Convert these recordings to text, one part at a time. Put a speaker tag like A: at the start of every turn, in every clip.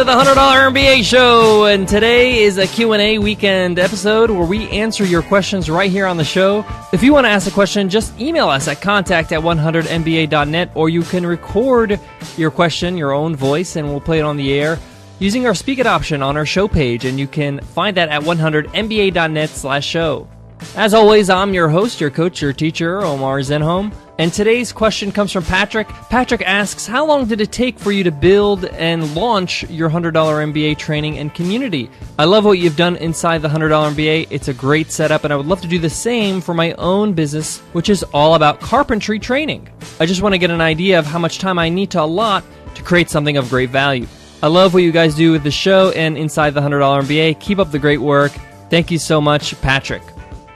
A: the $100 MBA Show, and today is a Q&A weekend episode where we answer your questions right here on the show. If you want to ask a question, just email us at contact@100mba.net, or you can record your question, your own voice, and we'll play it on the air using our Speak It option on our show page, and you can find that at 100mba.net/show. As always, I'm your host, your coach, your teacher, Omar Zenhom. And today's question comes from Patrick. Patrick asks, how long did it take for you to build and launch your $100 MBA training and community? I love what you've done inside the $100 MBA. It's a great setup, and I would love to do the same for my own business, which is all about carpentry training. I just want to get an idea of how much time I need to allot to create something of great value. I love what you guys do with the show and inside the $100 MBA. Keep up the great work. Thank you so much, Patrick.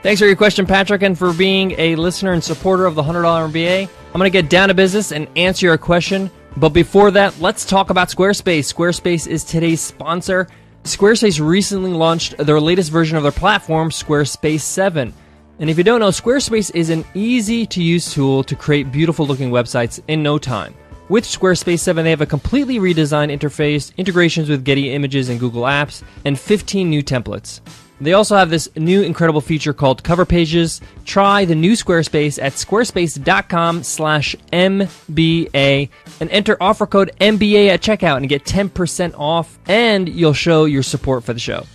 A: Thanks for your question, Patrick, and for being a listener and supporter of the $100 MBA. I'm going to get down to business and answer your question. But before that, let's talk about Squarespace. Squarespace is today's sponsor. Squarespace recently launched their latest version of their platform, Squarespace 7. And if you don't know, Squarespace is an easy-to-use tool to create beautiful-looking websites in no time. With Squarespace 7, they have a completely redesigned interface, integrations with Getty Images and Google Apps, and 15 new templates. They also have this new incredible feature called Cover Pages. Try the new Squarespace at squarespace.com/MBA and enter offer code MBA at checkout and get 10% off, and you'll show your support for the show.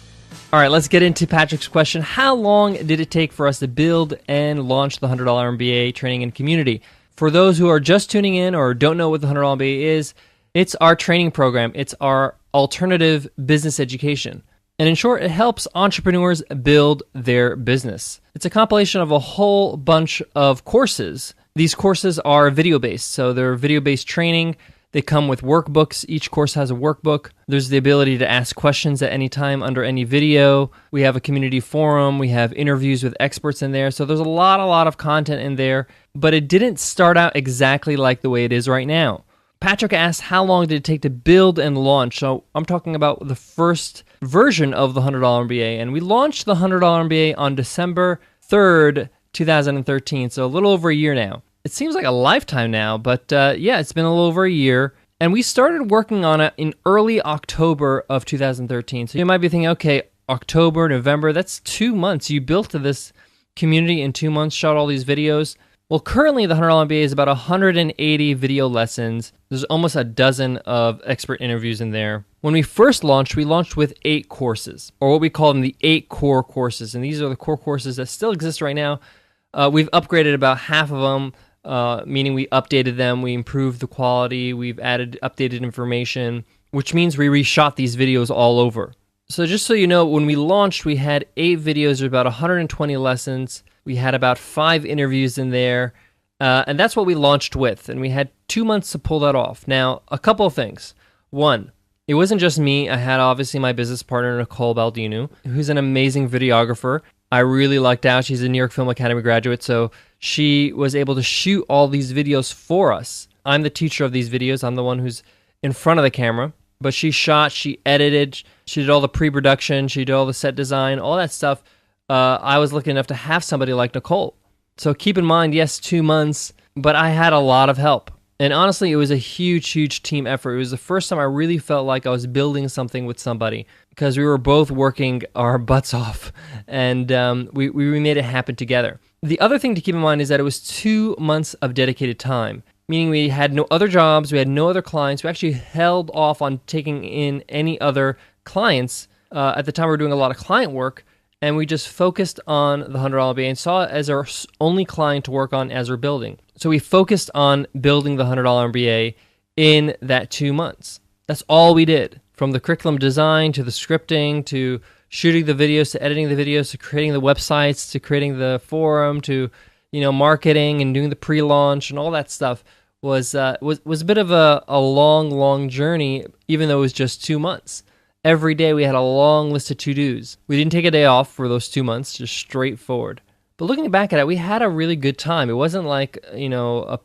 A: All right, let's get into Patrick's question. How long did it take for us to build and launch the $100 MBA training and community? For those who are just tuning in or don't know what the $100 MBA is, it's our training program. It's our alternative business education. And in short, it helps entrepreneurs build their business. It's a compilation of a whole bunch of courses. These courses are video-based, so they're video-based training. They come with workbooks. Each course has a workbook. There's the ability to ask questions at any time under any video. We have a community forum. We have interviews with experts in there. So there's a lot of content in there, but it didn't start out exactly like the way it is right now. Patrick asked, how long did it take to build and launch? So I'm talking about the first version of the $100 MBA, and we launched the $100 MBA on December 3rd, 2013, so a little over a year now. It seems like a lifetime now, but yeah, it's been a little over a year, and we started working on it in early October of 2013. So you might be thinking, okay, October, November, that's 2 months. You built this community in 2 months, shot all these videos. Well, currently the $100 MBA is about 180 video lessons. There's almost a dozen of expert interviews in there. When we first launched, we launched with 8 courses, or what we call them the 8 core courses. And these are the core courses that still exist right now. We've upgraded about half of them, meaning we updated them, we improved the quality, we've added updated information, which means we reshot these videos all over. So just so you know, when we launched, we had 8 videos, about 120 lessons. We had about 5 interviews in there, and that's what we launched with, and we had 2 months to pull that off. Now, a couple of things. One, it wasn't just me. I had obviously my business partner, Nicole Baldino, who's an amazing videographer. I really lucked out. She's a New York Film Academy graduate, so she was able to shoot all these videos for us. I'm the teacher of these videos. I'm the one who's in front of the camera, but she shot, she edited, she did all the pre-production, she did all the set design, all that stuff. I was lucky enough to have somebody like Nicole. So keep in mind, yes, 2 months, but I had a lot of help. And honestly, it was a huge team effort. It was the first time I really felt like I was building something with somebody, because we were both working our butts off, and we made it happen together. The other thing to keep in mind is that it was 2 months of dedicated time, meaning we had no other jobs, we had no other clients. We actually held off on taking in any other clients. At the time, we were doing a lot of client work, and we just focused on the $100 MBA and saw it as our only client to work on as we're building. So we focused on building the $100 MBA in that 2 months. That's all we did, from the curriculum design to the scripting to shooting the videos to editing the videos to creating the websites to creating the forum to marketing and doing the pre-launch, and all that stuff was a bit of a long journey, even though it was just 2 months. Every day we had a long list of to-dos. We didn't take a day off for those 2 months, just straightforward. But looking back at it, we had a really good time. It wasn't like,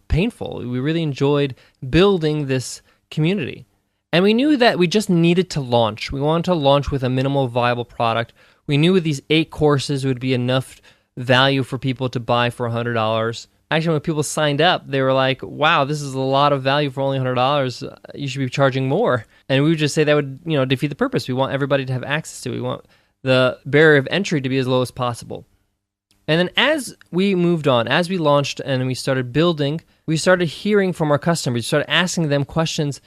A: painful. We really enjoyed building this community. And we knew that we just needed to launch. We wanted to launch with a minimal viable product. We knew with these 8 courses it would be enough value for people to buy for $100. Actually, when people signed up, they were like, wow, this is a lot of value for only $100. You should be charging more. And we would just say that would, defeat the purpose. We want everybody to have access to it. We want the barrier of entry to be as low as possible. And then as we moved on, as we launched and we started building, we started hearing from our customers. We started asking them questions,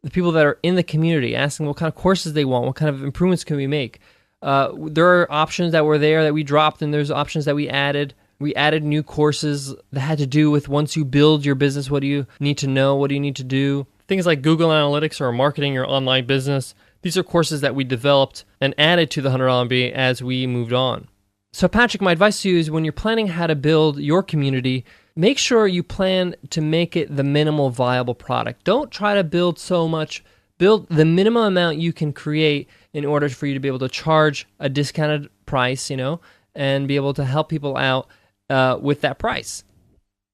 A: the people that are in the community, asking what kind of courses they want, what kind of improvements can we make. There are options that were there that we dropped, and there's options that we added. We added new courses that had to do with once you build your business, what do you need to know, what do you need to do. Things like Google Analytics or marketing your online business. These are courses that we developed and added to the $100 MBA as we moved on. So Patrick, my advice to you is when you're planning how to build your community, make sure you plan to make it the minimal viable product. Don't try to build so much. Build the minimum amount you can create in order for you to be able to charge a discounted price, and be able to help people out with that price.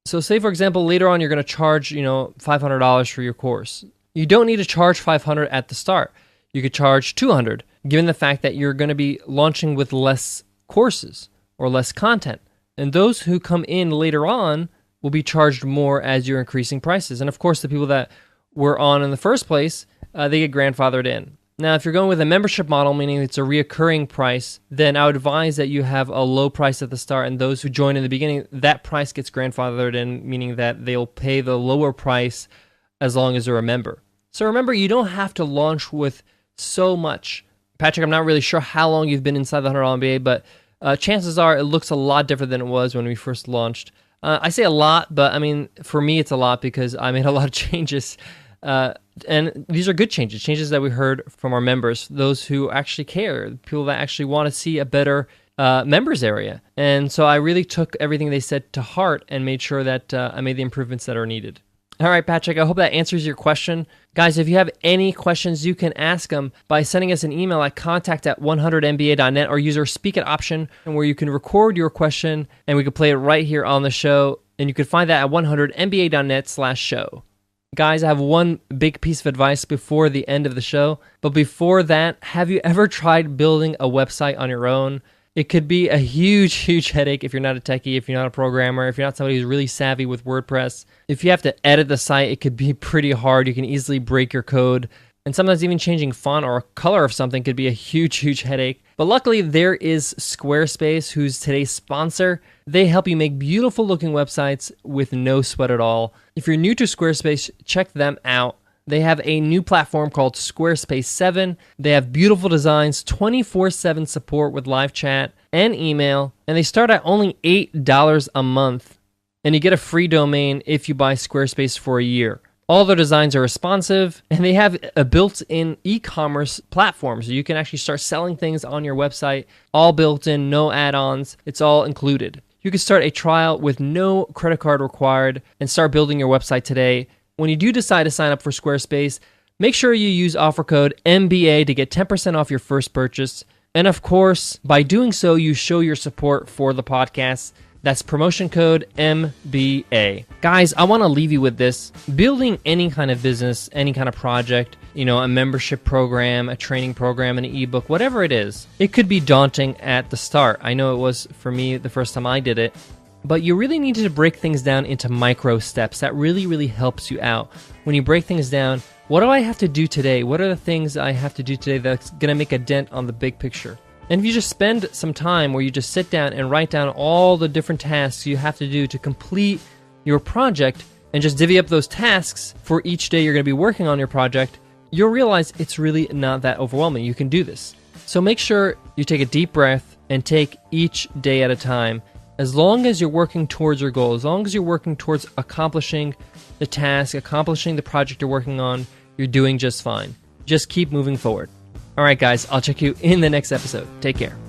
A: So say, for example, later on you're going to charge, $500 for your course. You don't need to charge $500 at the start. You could charge $200, given the fact that you're going to be launching with less courses or less content. And those who come in later on will be charged more as you're increasing prices. And of course, the people that were on in the first place, they get grandfathered in. Now, if you're going with a membership model, meaning it's a reoccurring price, then I would advise that you have a low price at the start, and those who join in the beginning, that price gets grandfathered in, meaning that they'll pay the lower price as long as they're a member. So remember, you don't have to launch with so much. Patrick, I'm not really sure how long you've been inside the $100 MBA, but chances are it looks a lot different than it was when we first launched. I say a lot, but I mean, for me, it's a lot because I made a lot of changes. And these are good changes that we heard from our members, those who actually care, people that actually want to see a better members area. And so I really took everything they said to heart and made sure that I made the improvements that are needed. All right, Patrick, I hope that answers your question. Guys, if you have any questions, you can ask them by sending us an email at contact@100mba.net or use our Speak It option, and where you can record your question and we can play it right here on the show. And you can find that at 100mba.net/show. Guys, I have one big piece of advice before the end of the show. But before that, have you ever tried building a website on your own? It could be a huge headache if you're not a techie, if you're not a programmer, if you're not somebody who's really savvy with WordPress. If you have to edit the site, it could be pretty hard. You can easily break your code. And sometimes even changing font or color of something could be a huge headache. But luckily, there is Squarespace, who's today's sponsor. They help you make beautiful looking websites with no sweat at all. If you're new to Squarespace, check them out. They have a new platform called Squarespace 7. They have beautiful designs, 24/7 support with live chat and email, and they start at only $8 a month. And you get a free domain if you buy Squarespace for a year. All their designs are responsive, and they have a built-in e-commerce platform, so you can actually start selling things on your website, all built in, no add-ons. It's all included. You can start a trial with no credit card required and start building your website today. When you do decide to sign up for Squarespace, make sure you use offer code MBA to get 10% off your first purchase. And of course, by doing so, you show your support for the podcast. That's promotion code MBA. Guys, I want to leave you with this. Building any kind of business, any kind of project, a membership program, a training program, an ebook, whatever it is, it could be daunting at the start. I know it was for me the first time I did it. But you really need to break things down into micro steps. That really helps you out. When you break things down, what do I have to do today? What are the things I have to do today that's going to make a dent on the big picture? And if you just spend some time where you just sit down and write down all the different tasks you have to do to complete your project and just divvy up those tasks for each day you're going to be working on your project, you'll realize it's really not that overwhelming. You can do this. So make sure you take a deep breath and take each day at a time. As long as you're working towards your goal, as long as you're working towards accomplishing the task, accomplishing the project you're working on, you're doing just fine. Just keep moving forward. All right, guys, I'll check you in the next episode. Take care.